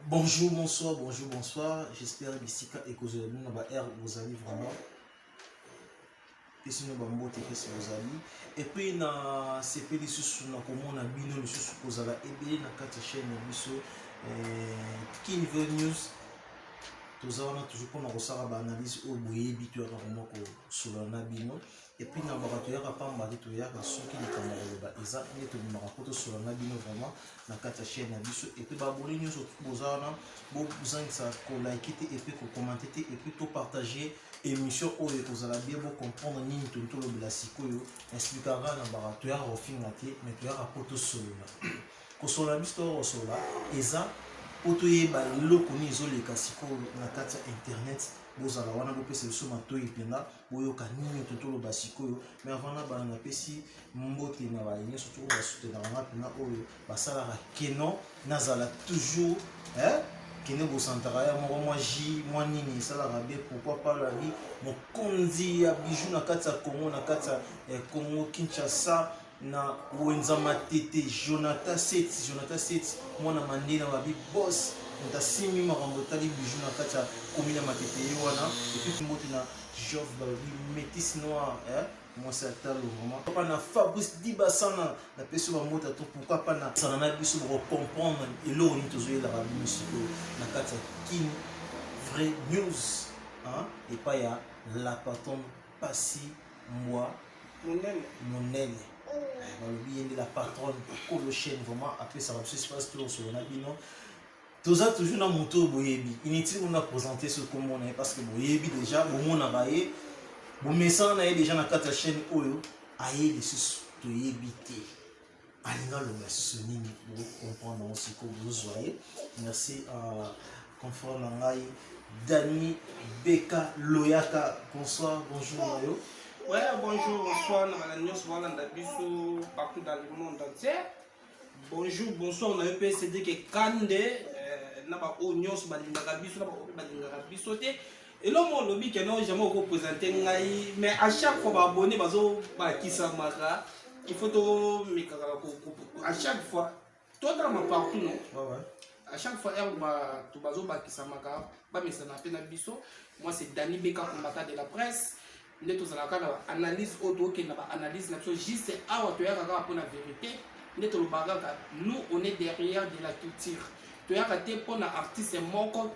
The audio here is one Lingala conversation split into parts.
Bonjour, bonsoir, bonjour, bonsoir. J'espère que Bissika et que vous allez vraiment. Et sinon, vous allez. Et puis, na CP sous na comment na bino le sous vous allez aider na quatre chaînes biso Kinver News. Tous avons toujours pour nous recevoir l'analyse au bout bitu à vraiment sur la bino. Et puis, na baratouya pas mbali touya ceux qui les camarades ba eza ni to na raconter sur la bino vraiment na quatre chaînes biso. Et puis, baboli news vous avez bon vous avez ça ko liker et puis ko commenter et puis to partager émission où vous allez bien comprendre ni tout le sikoyo expliquera na baratouya refinga te mais tu as rapporter sur la ko sur la bisto sur la eza poto yeba loko ni ezoleka sikoyo na kati ya internet bozala wana bopesa biso matoi mpena boyoka nini totoloba sikoyo mais avant na bana napesi mbote na baye nyonso to oyo basutenaka nga mpena oyo basalaka keno nazala toujours kende bosantaka ya moko mwa ji mwa nini esalaka be pourquoi pas labi mokonzi ya bijou na kati ya congo na kati ya congo kinshasa na wenza matete Jonathan Seti mwana mandela babi boss ntasimi makambo tali bijou na kati ya commune ya matete ye wana epuis mbote na Jove babi métis noir moi c'est talo vraiment papa na Fabrice Dibasana na peso ba mota to pourquoi pas na sana na biso pour comprendre eloko ni tozoyela ba musiko na kati ya Kin Vrai News et pas ya la patronne Pasi moi Monel balobi la patronne pour le chaîne vraiment après ça va se passer toujours sur la bino tous a toujours na moto boyebi inutile on a présenté ce comme on est parce que boyebi déjà au monde a baé bon message na déjà na kata chaîne oyo aye les sous toyebi te alinga lo sur nini pour comprendre aussi que vous voyez merci à confrère nangai Dani Beka Loyaka bonsoir bonjour Mario. Ouais, bonjour, bonsoir, partout dans le monde entier. Bonjour, bonsoir, on a eu CD qui est Kande, Naba Onions, Badingarabisote. Et là, mon lobby qui n'a jamais représenté, mais à chaque fois, abonné, il faut à chaque fois, totalement partout, non? À chaque fois, moi, c'est Dani Beka, combattant de la presse. Nous avons analyse auto qui n'a pas analyse juste pour la vérité. Nous on est derrière de la culture. Tu as raté pour un artiste pour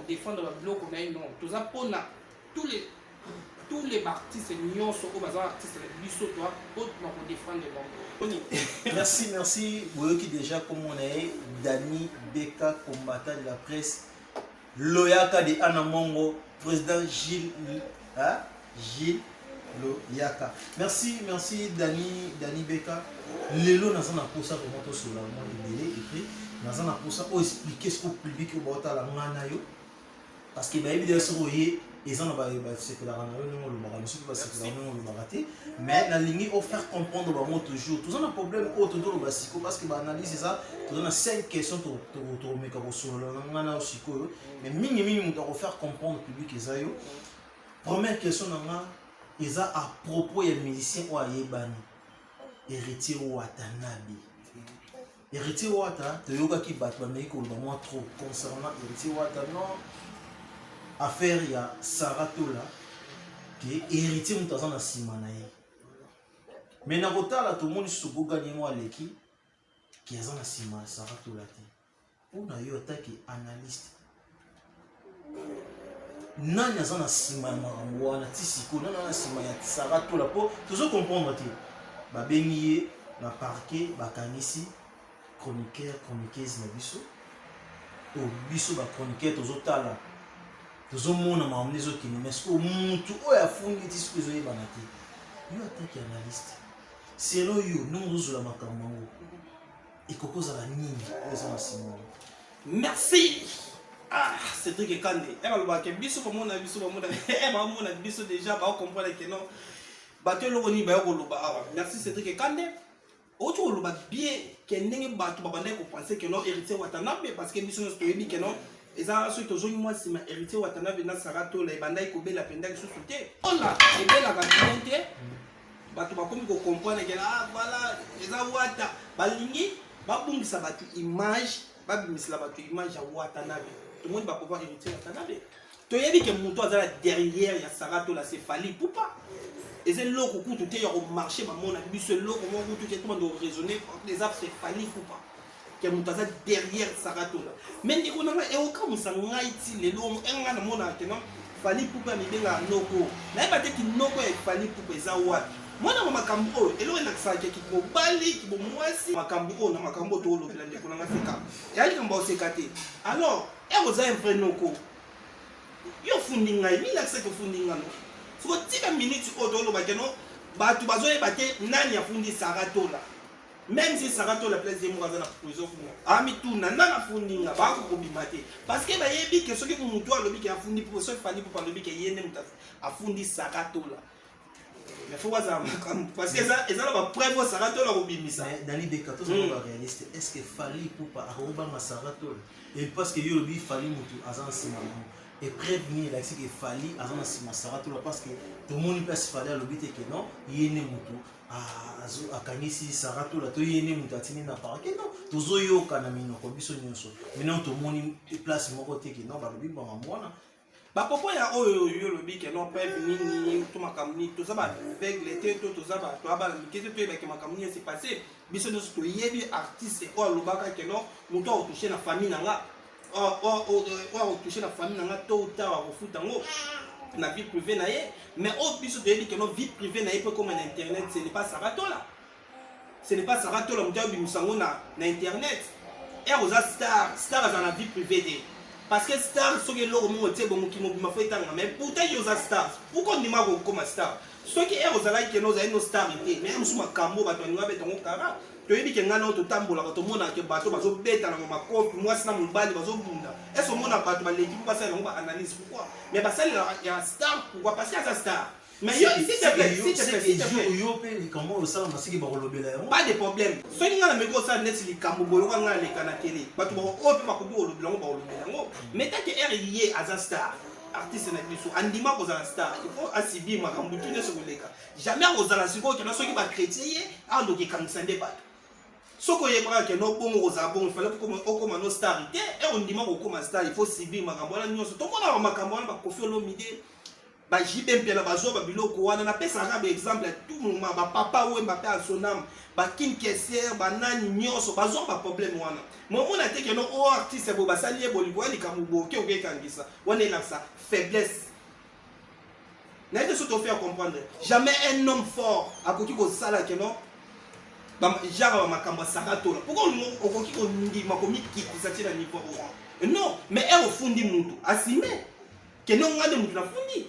défendre le bloc on a non. Tout ça pour tous les artistes nous sont au bazar artistes biso toi pour défendre le Merci vous qui déjà comme on est Dani Beka combattant de la presse Loyaka de Anamongo président Gilles Loyaka. Merci Dani Beka. Lelo naza na posa vraiment to sur la moi libéré et puis naza na posa pour expliquer ce que le public au bota la ngana yo parce que ba évidemment ce royer ils en ba c'est que la ngana yo ngo le bara monsieur pas c'est que la ngo le baraté mais la ligne au faire comprendre ba moi toujours tous on a problème autour de le siko parce que ba analyse ça tu donnes 5 questions to me ka sur la ngana siko mais mingi on doit faire comprendre le public ça yo. Première question, c'est à propos des musiciens ou à Yébani. Héritier Watanabe. Héritier Wata, tu as qui bat la meilleure moi trop concernant Héritier Wata. Non, affaire il y a Saratola qui est héritier de la Simanaï. Mais dans le temps, tout le monde se gagné moi l'équipe qui est dans la Simanaï Saratola. On a eu un qui est analyste. Nani aza na sima ya makambo wana ti siko nani na sima ya Saratola po tozo comprendre te babengi ye na parquet bakangisi chroniqueuse na biso o biso ba chroniqueur tozotala tozomona makambo ezokende mais siko mutu oyo afungi ti siko ezoyebana te yo ataki analyste selo yo ndenge ozozola makambo yango ekokozala nini oyo eza na sima. Merci. Ah, c'est truc est candé. Elle va le voir que biso pour mon avis, elle va mon avis déjà, va comprendre que non. Bateau le roni ba ko merci c'est truc est candé. Autre le bat bien que ndenge bateau ba bandé ko penser que non héritier Watanabe parce que biso no story que non. Et ça ceux qui ont moi c'est ma héritier Watanabe na Sarato la bandai ko bela penda ki soute. On a et bela ka bien bateau ba comme ko comprendre que ah voilà, et ça wata balingi ba bungisa batu image babimisela bato image ya Watanabe tomoni bapapa héritier Watanabe toyebi ke moto azala derrière ya Saratola c'est Fally Ipupa eza eloko kutu te ya komarche bamona biso eloko moko kutu te komanda oraisonner les arbres c'est Fally Ipupa ke moto aza derrière Saratola mais ndeko nanga eokamusa ngai ti lelo enga na mona ke non Fally Ipupa mibenga noko nayeba te ki noko ya Fally Ipupa eza wapi mwana makambo oyo eloko elakisaka kibobali kibomwasi makambo oyo na makambo to olobela ndeko nanga seka eyali kambo oseka te alors ekozala un vrai noko yo fundi ngai milakisaki ofundi ngano soko tika minute oyo tolobake no bato bazoyeba te nani afundi Saratola même si Saratola place ye moko aza na prison kuna amituna nani afundi nga bakokobima te parce que bayebi ke soki motu alobi ke afundi po soki Fally Ipupa alobi ke ye nde moto afundi Saratola mais faut voir parce que ça ezala ba preuve Saratola kobimisa Dani Beka to ça réaliste est-ce que Fally Ipupa arobanga Saratola et parce que yo lobi Fally mutu azan sima et prévenir là c'est que Fally azan sima Saratola parce que tout le monde place Fally alobi te que non yene mutu azo akangisi Saratola to yene mutu atini na parke non tozo yoka na minoko biso nyonso maintenant tout le monde place moko te que non balobi ba mwana bapopo ya oyo yo lobi ke non pev nini to makamuni to zaba vegle te to zaba to abala mikete to yeba ke makamuni c'est passé biso nyonso to yebi artiste oyo alobaka ke non moto otouché na famille nanga oyo otouché na famille nanga to utawa kofuta ngo na vie privée na ye mais oyo biso to yebi ke non vie privée na ye pe comme na internet ce n'est pas Saratola moto abimisa ngo na internet oza star aza na vie privée te parce que star soki eloko moko tie bongo kimobima fo etanga mais pourtant yo oza star pourquoi ndima kokoma star soki ozalaki keno ozali no star te mais mosusu makambo bato baninga betango kara toyebi ke ngai nao totambolaka tomonaka bato bazobetana na makofi mwasi na mobali bazobunda ese omona bato baleki mpo basala yango baanalyse pourquoi mais basalelaka ya star pourquoi parce que aza star mais yo s'il te plaît yo pe likambo osala masiki bakolobela yango pas de problème soki ngai na meki osala neti likambo boloka ngai aleka na tele bato oyo mpe bakoki kolobela yango bakolobela yango mais take ere ye aza star artiste na biso andima kozala star il faut asibi makambo tu nyonso koleka jamais akozala sikoyo kena soki bakrétie ye andoki ekangisa nde bato soki oyebaka ke no bongo kozala bongo ifale okoma no star te ondima kokoma star il faut sibi makambo wana nyonso tomonaka makambo wana bakofi olomide bajibe mpela bazwa babiloko wana napesaka baexemple ya tout moment bapapa wemba mpe asonam bakin kesiere banani nyonso bazwa baproblème wana momona te keno o artiste boye basali ye bolingo ya likambo boke okekangisa wana elakisa faiblesse naye te so tofe ya comprendre jamais un homme fort akoki kosala keno genre bamakambo ya Saratola pourquoi okoki kondima komikitisa ti na niveau oyo non mais ofundi mutu asime keno ngande mutu nafundi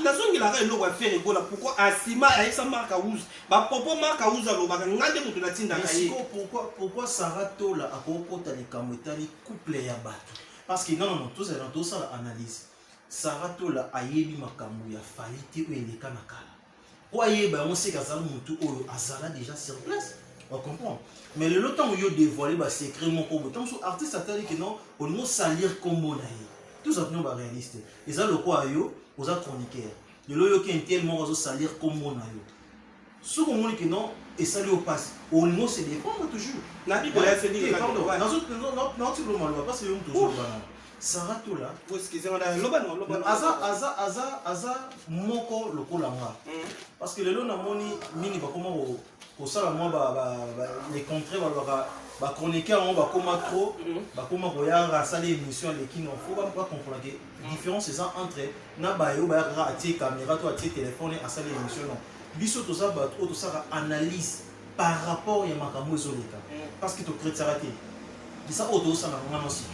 nazongelaka eloko ya faire egola pourquoi asima ayebisa marka rouge bapopo marka rouge alobaka ngande mutu natindaka ye pourquoi Saratola akokota likambo etali couple ya bato parce que non tozala tosala analyse Saratola ayebi makambo ya Fally te oyo eleka na kala po ayeba yango seka azala mutu oyo azala déjà sur place on comprend mais le temps où yo dévoiler ba secret moko bo tant so artiste atali que non on no salir kombo na ye tout ça non ba réaliste eza lokwa yo oza chroniqueur lelo yo ki tellement ozo salir kombo na yo ce qu'on moni que non et ça lui au passe on no se défendre toujours na bible ya se dire pardon non tu le malo parce que yo toujours bana Saratola vous excusez moi loba aza moko lokola nga parce que lelo na moni mingi ba comment kosala mwa les contrats ba chroniqueur on ba koma trop ba koma koyanga asala émission leki non faut pas comprendre que différence c'est entre na ba yo ba ra atie caméra to atie téléphone asala émission non biso to ça ba to ça analyse par rapport ya makambo ezoleka parce que to crée ça raté ça auto ça na vraiment sito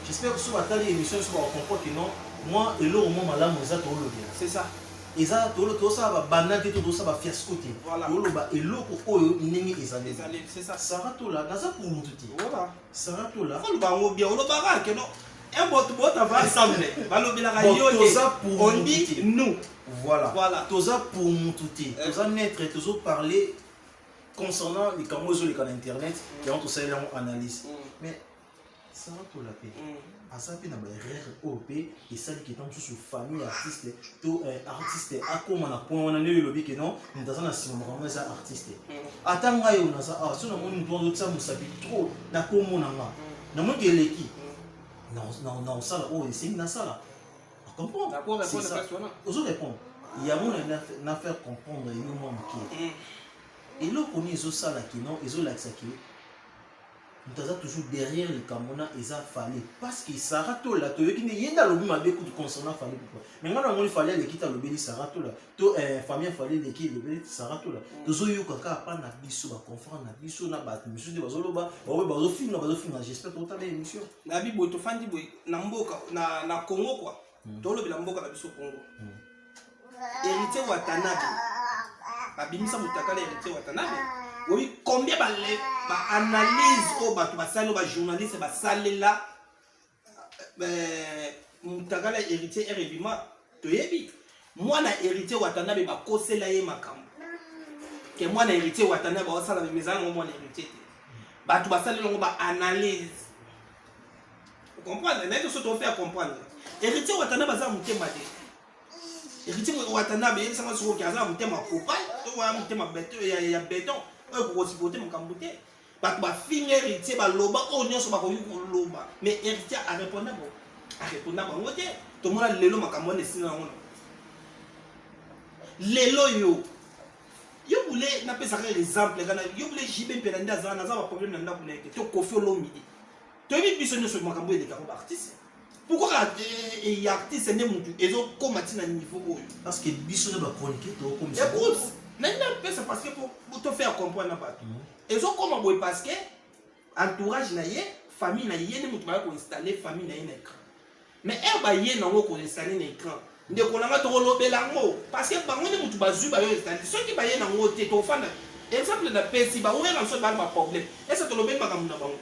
j'espère que sur atali émission sur va comprendre que non moi et l'eau moi malamu za to lo bien c'est ça eza tolo ça ba banate to ça ba fiasco te tolo ba eloko oyo ndenge ezali c'est ça Saratola naza pour mutu te voilà Saratola ko ba ngo bien lo ba ke no un bot va ensemble balobela ka yo te on dit nous voilà toza pour mutu te toza naître tozo parler concernant les camozo les canaux internet et on to ça en analyse mais Saratola pe asapi na ba erreur OP et ça qui est sous famille artiste to artiste akoma na point wana nyo lobi ke non ndazana sima vraiment ça artiste atanga yo na ça so na moni ndo tsa musapi trop na komo na nga namoni ke eleki na osala oyo esengi nasala comprendre ozo répondre yango na faire comprendre yo mwa moke eloko nini ezosalaki non ezolakisaki moto aza toujours derrière likambo na eza fale parce que sara tola toyoki nde ye nde alobi mabe kutu concernant fale pourquoi mais nga namoni fale aleki te alobeli sara tola to famille fale eleki elobeli sara tola tozoyoka kaka pa na biso baconférence na biso na bato misusu nde bazoloba baoyo bazofinga j'espère totala émission na biboye tofandi boye na mboka na Congo quoi tolobela mboka na biso Congo héritier Watanabe babimisa mutakala héritier Watanabe oui combien analyse au bato basali ba journaliste basalela mutakala héritier RBima toyebi mwana héritier Watanabe bakosela ye makambo ke mwana héritier Watanabe osala mezana mwana héritier bato basalela ngo ba analyse comprendre mais tout to faire comprendre héritier Watanabe baza mutema de héritier Watanabe yeli sanga soko kaza mutema kopa to wa mutema beton ya béton oyo kokosipote makambo te bato bafinga héritier baloba oyo nyonso bakoki koloba mais héritier areponda bango te tomona lelo makambo wana esina yango lelo yo bule napesaka exemple kana yo bule jibe mpena nde aza naza baproblème na ndako na ye te to Koffi Olomide toyebi biso nyonso makambo elekaka baartiste pourquoi y artiste nde mutu ezokoma ntina niveau oyo parce que biso nde bachronique tokomisa écoute nanda mpesa parce que pour te faire comprendre na bato ezokoma boye parce que entourage na ye famille na ye nde mutu baya koinstalle famille na ye na écran mais baye nango koinstalle na écran ndeko nanga tokolobela yango parce que bango nde mutu bazwi bayo installe soki baye nango te tofanda exemple na pesi baoyela nso bana baproblème ese tolobeli makambo na bango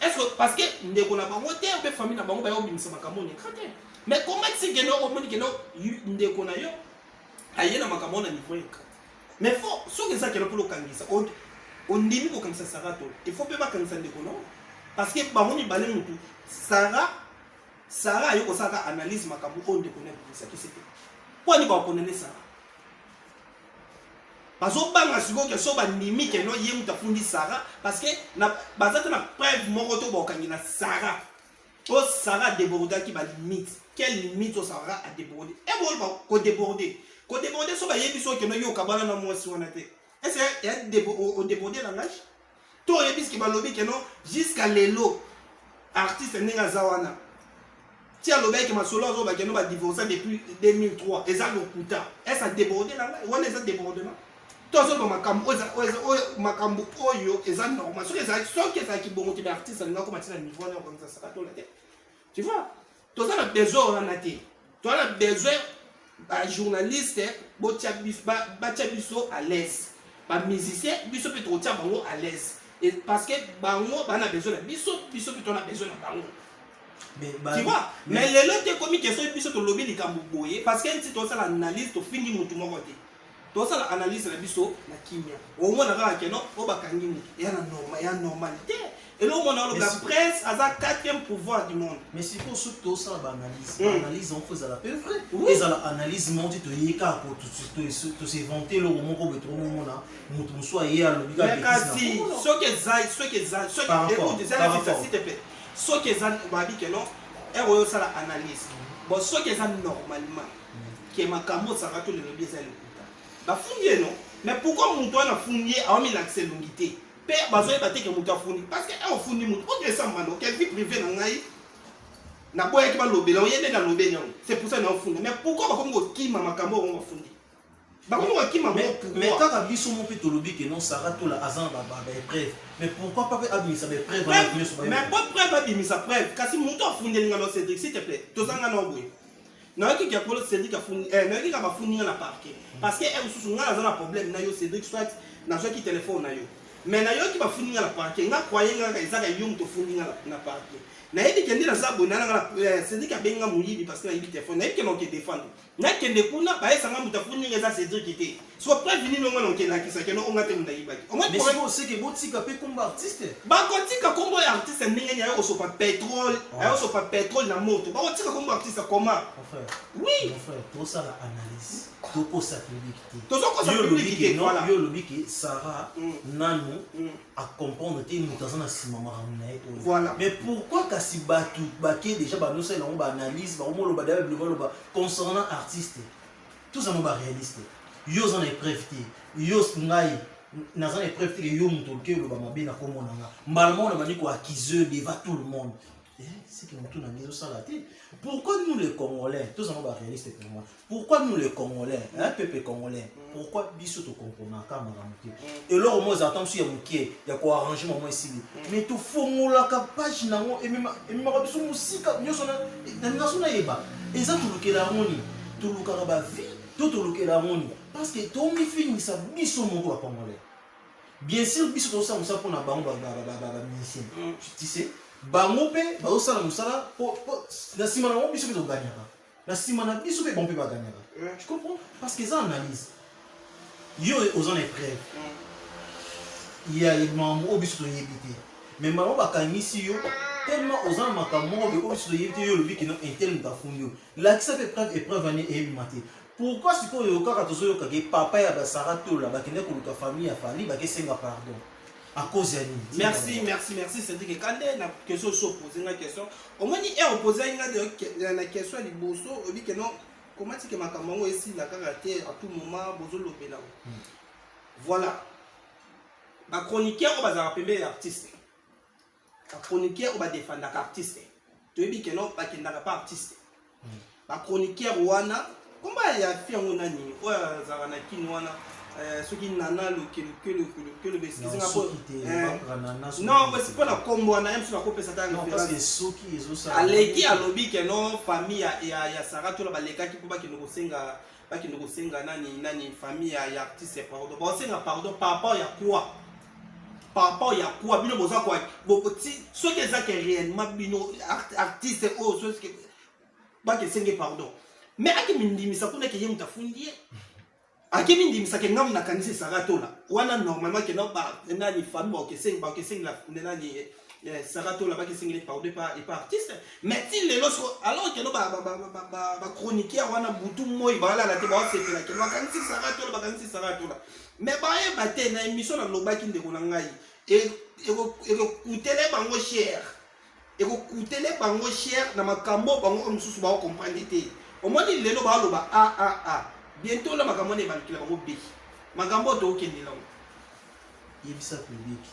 est-ce que parce que ndeko na bango te obe famille na bango bayo obimisa makambo na écran te mais comment si keno omoni keno ndeko na yo aye na makambo na niveau écran mais faut soki eza keno mpo lokangisa ondimi kokangisa sara to il faut mpe bakangisa ndeko na parce que bango mibale mutu sara ayo kosaka analyse makambo oyo ndeko na ebongisaki se te mpo ani bakondane sara bazobanga sikoyo ke so bandimi keno ye mutu afundi sara parce que baza te na preuve moko to baokangi na sara o sara adébordaki balimite quelle limite o sara adéborde ebolo kodéborde so bayebi so keno yo okabana na mwasi wana te ese odéborde langage to oyebi siki balobi keno jusqu'à lelo artiste ndenge aza wana ti alobaki masolo azoba keno badivorce depuis 2003 eza lokuta ese adéborde langage wana eza débordement tozoba makambo oyo eza normal soki ezalaki bongo te baartiste alinga komatina niveau wana okomisa saka tola te tu vois toza na besoin wana te toza na besoin bajournaliste batia biso à l'aise bamusicien biso mpe tokotia bango à l'aise parce que bango bana besoin na biso mpe tona besoin na bango tu vois mais lelo te komi question biso tolobi likambo boye parce que nti tosala analyse tofindi mutu moko te tosala analyse na biso na kimia omona kaka keno o bakangi mutu ya normalité et là on a la presse aza 4e pouvoir du monde mais si pour ce tout ça analyse on fait la peu vrai ils ont analyse monte to yeka ko to se vanter le moment ko betro mona mutu so ye a lobi ka kasi ce que écoute s'il te plaît ce que ça babi keno oyo sala analyse bon ce que ça normalement que makambo saka to le lobi ça le bafundi non mais pourquoi mutu ana fundi aomi l'accès longité pe bazoye bateke mutu afundi parce que ofundi mutu okesambano ke vie privée na ngai na boyaki balobela oyende na lobeli yango c'est pour ça na ofundi mais pourquoi bakomi kokima makambo oyo bafundi bakomi kokima mais kaka biso mo mpe tolobi ke non sara tola azan baépreuve mais pourquoi pas abimisa baépreuve mais pas preuve abimisa preuve kasi mutu afundelinga no Cédric s'il te plaît tozanga na oboye nayoki kia kolo Cédric afundi nayoki ka bafundi na parquet parce que susu nga naza na problème na yo Cédric soit nazwaki téléphone na yo mais nayoki bafundi nga na parquet nga croye nga ezaka yo mutu ofundi nga na parquet nayebi kendi naza boye nanga Cédric abenga moyibi parce que nayebi téléphone nayebi keno ke défendre nakende kuna bayesanga mutu afundi nga eza Cédric te so prévenu nongo nokelakisa keno onga te mutu ayibaki mais c'est que botika pe komba artiste bakotika kombo ya artiste ndenge ayo osopa pétrole na moto bakotika kombo artiste comment oui mon frère tout ça la analyse tout pour sa publicité tout ça ko sa publicité voilà yo lobi ki Sara nanu à comprendre que nous avons un ciment. Voilà. Mais pourquoi kasi batu baké déjà ba nous c'est là on ba analyse ba on le ba concernant artiste tout ça nous ba réaliste yo en épreuve yo ngai na en épreuve yo muto ke lo ba mabina ko monanga mbalement on ba ni ko accuseur devant tout le monde. C'est que nous avons ça la tête. Pourquoi nous les Congolais, tous en réalistes pour moi, pourquoi nous les Congolais, un peuple congolais, pourquoi bisous te comprenons comme et là au moins j'attends si il y a quoi arranger moment ici. Mais tout faut mon la page nango et même bisous musique, nous sommes dans la zone yeba. Et ça tout le que la moni, tout le caraba vie, tout le que la moni. Parce que tout mi film ça bisous mon gars congolais. Bien sûr bisous tout ça on ça pour na bango musicien. Tu sais. Bango pe baosala musala na sima na biso pe gagner na sima na biso pe bon pe ba gagner. Tu comprends parce que ça analyse yo aux en épreuve il y a les membres biso to yebité mais maman ba kanisi yo tellement aux en makambo be biso to yebité yo le bi ki no intel ta funyo la ça peut preuve épreuve année et maté pourquoi si ko yo kaka tozo yo kake papa ya ba sarato la ba kende ko ka famille ya fali ba ke senga pardon. À cause de nous. Merci. C'est dit que quand la question s'oppose, une question. Au moins, il a opposé une question du bosso. On dit que non. Comment est-ce que ma camarade ici la caractère à tout moment bozo l'opéra. Voilà. Ma chroniqueur on va appeler artiste. La chroniqueur on va défendre l'artiste. Tu dis que non, pas qu'il n'a pas artiste. La chroniqueur wana. Comment il y a fait un nani? Ouais, Zarana Kinwana. Ceux qui nana le vestiaire non mais c'est pas la combo on a même sur la coupe ça t'a parce que ceux qui ils ont ça aleki alobi que non famille ya Sarato la baleka qui peut nous senga nani famille ya artiste pardon bon senga pardon par rapport ya quoi bino boza quoi beaucoup ceux qui ça qui réellement bino artiste oh ceux qui ba que senga pardon mais akimindimi ça kuna que yemu tafundi akemi ndimisa ke ngam na kanisi Sarato la wana normalement ke no ba nani famille ba ke sing la nani Sarato la ba ke sing les pardon pas artiste mais il les lorsque alors que no ba chroniquer wana butu moy ba la te ba se la ke ba kanisi Sarato la mais ba e baté na émission na loba ki ndeko na ngai et coûter bango cher na makambo bango mususu ba comprendre té au moins il lelo ba loba bientôt la makambo ne balikila bango bi makambo to okende là yebisa public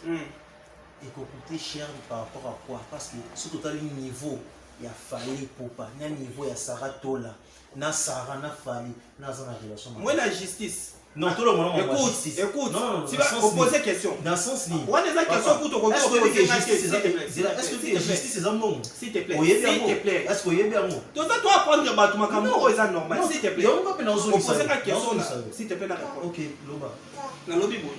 et coûter cher par rapport à quoi parce que ce total niveau il y a fallu pour pas na niveau ya Sarato là na Sara na Fali na za na relation moi la justice non tout le monde écoute tu vas poser question dans sens ni on est question pour te poser est-ce que justice c'est un bon s'il te plaît est-ce que y a bien mot donc toi apprendre bato makambo c'est normal s'il te plaît on peut poser la question s'il te plaît na répondre OK loba na lobi boy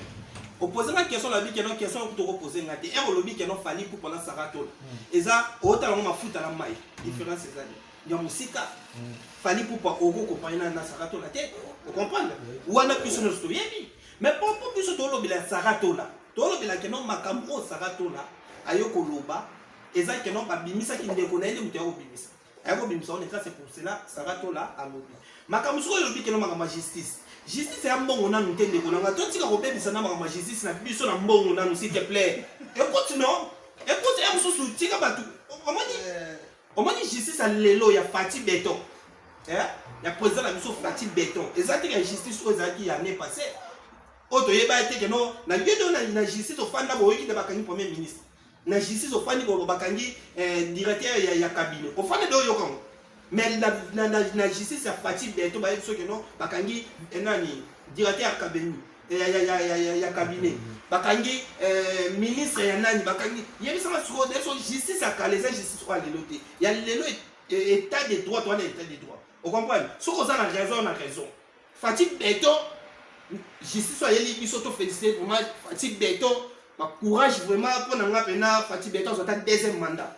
opposer la question la vie que non question pour te reposer ngate et lobi que non fali pour pendant Sarato eza otala mafuta la mai différence c'est ça ya musika fali pour pas oko compagnie na Sarato la tête vous comprenez ou on a plus sur notre yebi mais pour plus to lobi la Sarato la to lobi la que non makambo Sarato la ayoko loba eza que non ba bimisa ki ndeko na ile mutero bimisa ayoko bimisa on est là c'est pour cela Sarato la a lobi makambo so lobi que non makama justice c'est un bon on a nous ndeko na to tika ko bebisa na makama justice na biso na mbongo na nous s'il te plaît écoute non écoute et mususu tika batu au moins justice à lelo ya Fati Béton ya président la mission Fati Béton exactement la justice aux qui année passée auto yeba été que non na lieu de na justice au fanda bo qui de bakangi premier ministre na justice au fandi bo bakangi directeur ya cabinet au fanda do yo comme mais na justice ya Fati Béton ba so que non bakangi nani directeur cabinet ya cabinet bakangi ministre ya nani bakangi yebisa ma sur des justice à calesa justice kwa lelo te ya lelo état de droit toi état de droit vous comprenez ce qu'on a raison Fati Béton justice soit yeli biso to féliciter vraiment Fati Béton ma courage vraiment pour na ngapena Fati Béton soit deuxième mandat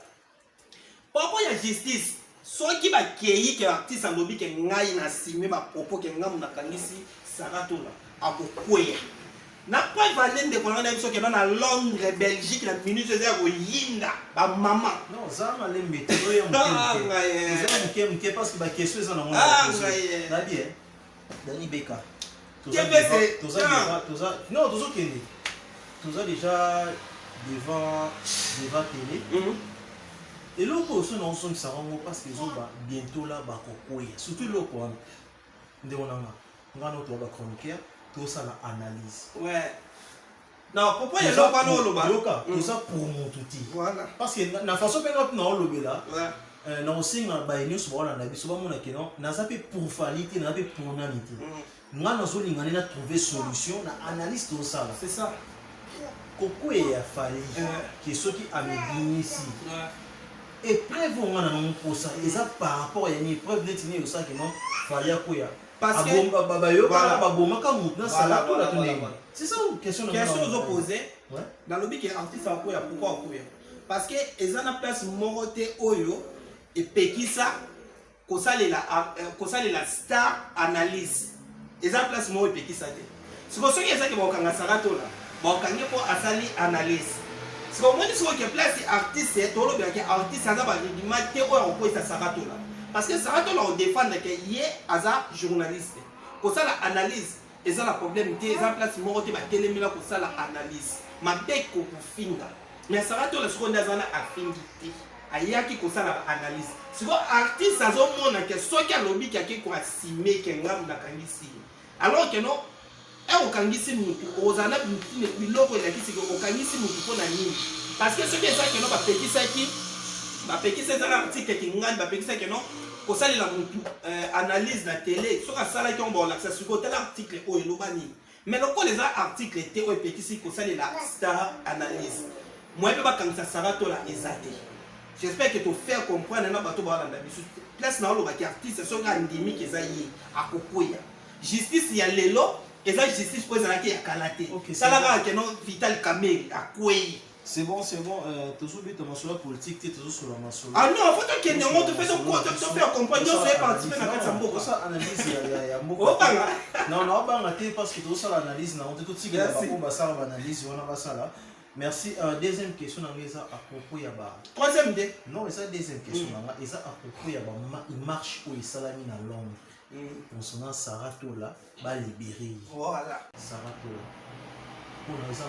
par rapport à justice ceux qui va kéyi que artiste en lobby que ngai na signé ba propos que ngamu na kangisi Sarato la akokwea na pas valer de kolanga biso que dans la Londres Belgique la minute c'est ko yinda ba maman non ça m'a lembe to yo mke parce que ba question ça na moi na bien Dani Beka non tozo kende Tout ça déjà devant télé. Et l'autre aussi, on s'en rend parce qu'ils ont bientôt là, surtout l'autre, on a notre chroniqueur, tout ça l'analyse. Ouais. Non, pourquoi il y a l'autre pas l'autre? Tout ça pour mon touti. Voilà. Parce que la façon dont on a l'autre là, on sait que nous sommes là, souvent on a que non, on a fait pour faliter, on a fait pour nanité. Nous avons trouvé solution, on analyse tout ça là. C'est ça. Pourquoi il a fallu que ceux qui avaient ici. Et preuve on a pour ça, et ça par rapport à une preuve de tenir ça que non, fallait quoi. Parce que c'est ça une question aux opposés. Dans le but que l'artiste a quoi, pourquoi quoi. Parce que ils ont la place moroté oyo et pekisa ko ça la star analyse. Ils ont la place moro et pekisa. C'est pour ça que ça que bon kanga sarato là. Bon kanga pour asali analyse. C'est comme moi, je suis place artiste, c'est tout le bien que artiste, ça va du matin ou on peut ça Sarato là. Parce que Sarato là on défend que y est asa journaliste. Pour ça la analyse, et ça la problème, ils ont place moroté ba télémi là pour ça la analyse. Ma bec ko finga. Mais Sarato là ce qu'on a zana a fingité. Ayaki ko ça la analyse. C'est comme artiste ça zo mona que ce qui a lobby qui a qui ko assimé que ngam na kangisi. Alors que non okangisi mutu ozana biloko elakisi ke okangisi mutu mpona nini parce que soki ezaki no bapekisaki eza na article kingani bapekisaki no kosalela mutu analyse na télé soki asalaki yango baolakisa sikoyo tala article oyo eloba nini mais lokola eza article te oyo epekisi kosalela star analyse moye mpe bakangisa saratola eza te j'espère que tofaire comprendre na bato baolanda biso place na olobaki artiste soki andimiki eza ye akokwea justice ya lelo et ça justice pour ça qui a calaté ça là que non Vital Kamerhe a quoi c'est bon toujours bien ton masolo politique tu toujours sur la masolo ah non faut que nous on te fait donc tu faire comprendre nous c'est participer dans cette mboko ça analyse ya mboko non banga te parce que tout ça l'analyse na on te tout tigé là pour ça l'analyse on a ça là merci deuxième question na ngeza à propos ya ba troisième dé non ça deuxième question na et ça à propos ya ba il marche ou il salami na Londres concernant Sarato là, va libérer. Voilà. Sarato là. Pour nous ça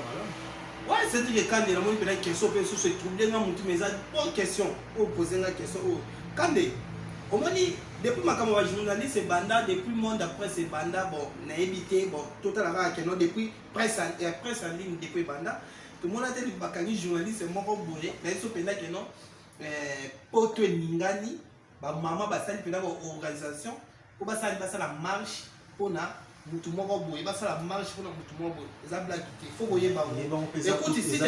ouais, c'est dire quand il y a une question sur ce trouble là, mais ça bonne question. Ou poser la question. Quand au moins depuis ma camarade journaliste c'est banda depuis monde après c'est banda bon n'a évité bon total la que non depuis presse en ligne depuis banda tout le monde a dit bakani journaliste c'est mon boulé mais ça pendant que non poto ningani ba maman ba sali pendant organisation pour ça la marche pour na mutu moko boye ça la marche pour na mutu moko boye ça blague il faut voyer ba écoute s'il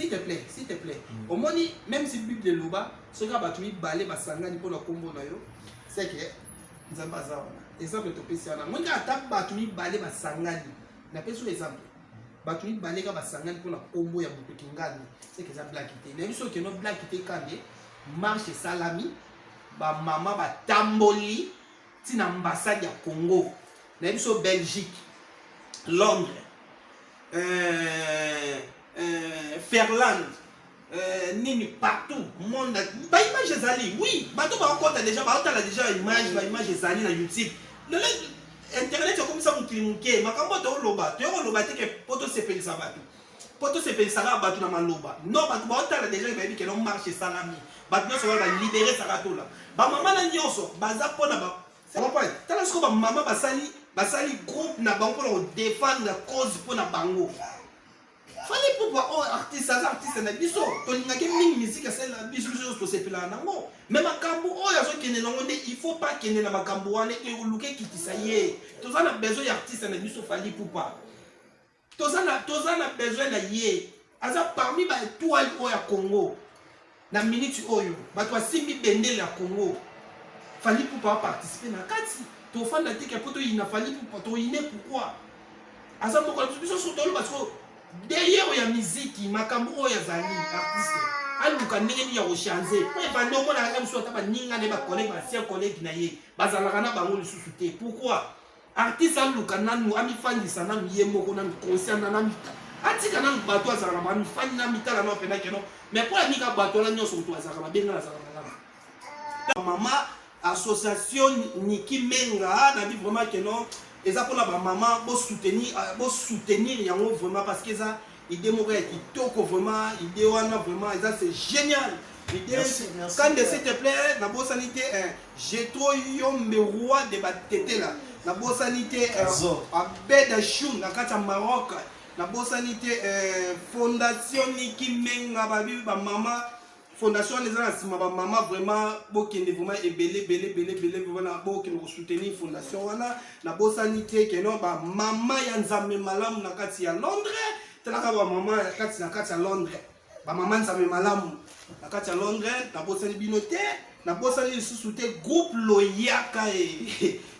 te plaît au moins même si bible de loba ce gars ba tu balé ba sangani pour na kombo na yo c'est que nzamba za wana exemple to pesi na moi ka tap ba tu balé ba sangani na peso exemple ba tu balé ka ba sangani pour na kombo ya butu kingani c'est que ça blague te na biso que no blague te kande marche salami ba mama ba tamboli tina ambassade ya Congo na biso Belgique Londres Finlande nini partout monde ba image ezali oui bato ba okota déjà ba otala déjà image ezali na YouTube le internet est comme ça mukilimuke makambo to loba te ke poto sepelisa bato poto sepelisa bato na maloba non bato ba otala déjà ba bi ke no marche salami bato nyonso ba libérer Sarato là ba mama na nyonso baza pona ba c'est pas tala siko ba mama basali groupe na bango pour défendre la cause pour na bango fallait pour artiste na biso to linga ke mingi musique c'est la biso to sepela nango mais makambo oyo azo kene nango nde il faut pas kene na makambo wane e uluke kitisa ye toza na besoin ya artiste na biso fallait pour pas toza na besoin na ye aza parmi ba étoile oyo ya Congo na minute oyo bato asimbi bendele ya Congo fallait pour pas participer na kati to fanda te ke poto ina fallait pour to ine pourquoi asa moko biso sotolo parce que derrière ya musique makambo oyo azali artiste aluka ndenge ni ya rechanger po bande omona nga biso ata baninga ne ba collègue ba ancien collègue na ye bazalaka na bango lisusu te pourquoi artiste aluka nanu amifandisa na ye moko na concert na mita atika na bato azalaka ba mifandi na mitala na pena keno mais pour la nika bato la nyonso to azalaka benga na azalaka mama association Niki Menga na bi vraiment que non Et ça pour la maman, pour soutenir yango vraiment parce que ça, idée moko ya kitoko vraiment, idée wana vraiment, ça c'est génial. Merci, Quand s'il te plaît, na bo sanité, j'ai trop yo me roi de batete là. Na bo sanité, à Bedachou, na kata Maroc. Na bo sanité, fondation Niki Menga babi ba maman. Fondation les gens ma maman vraiment bokende vraiment belé vraiment bokende soutenir fondation wana na bo sanité que non ba maman ya nzambe malamu na kati ya Londres. Telaka ba maman na kati ya Londres. Ba maman nzambe malamu na kati ya Londres na bosani binote na bosani lisusu te groupe Loyaka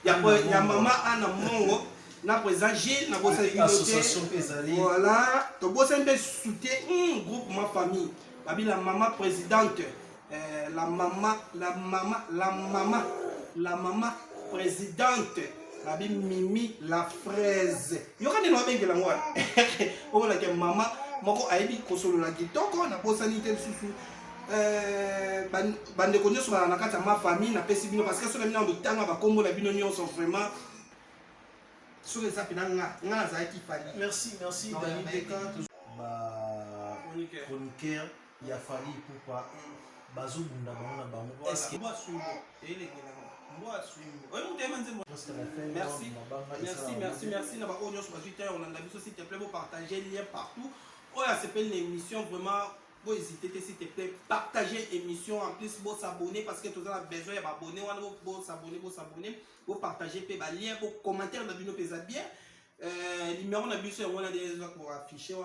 ya mama Ana Mongo na président Gilles na bosani binote voilà to bosani be soutien groupe ma famille babi la maman présidente la maman présidente babi Mimi la fraise yoka ndeno abengela ngwa ola ke mama moko ayebi kosolola kitoko na bosani te lisusu bandeko nyonso bana na kati ya ma famille napesi bino parce que soki bino botanga bakombo na bino nyonso vraiment soki eza mpena nga nazalaki fali merci Dani Peka chroniqueur ya Fally Ipupa bazobunda bango na bango est-ce que merci na bango nyonso bazwi te on a biso s'il te plaît vous partager lien partout. Oh, c'est une émission vraiment. Vous hésitez, s'il te plaît, partagez l'émission. En plus, vous s'abonner parce que tout le monde a besoin d'abonner. Vous s'abonner, vous partagez, vous lien, vous commentaire de Bino Pesa bien. Numéro de Bino, on a des autres pour afficher.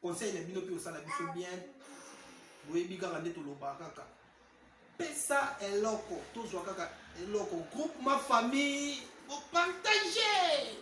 Conseil de Bino Pesa bien. Vous avez bien regardé tout le bakaka. Pesa est loco. Tout ce bakaka est loco. Groupe ma famille, vous partagez.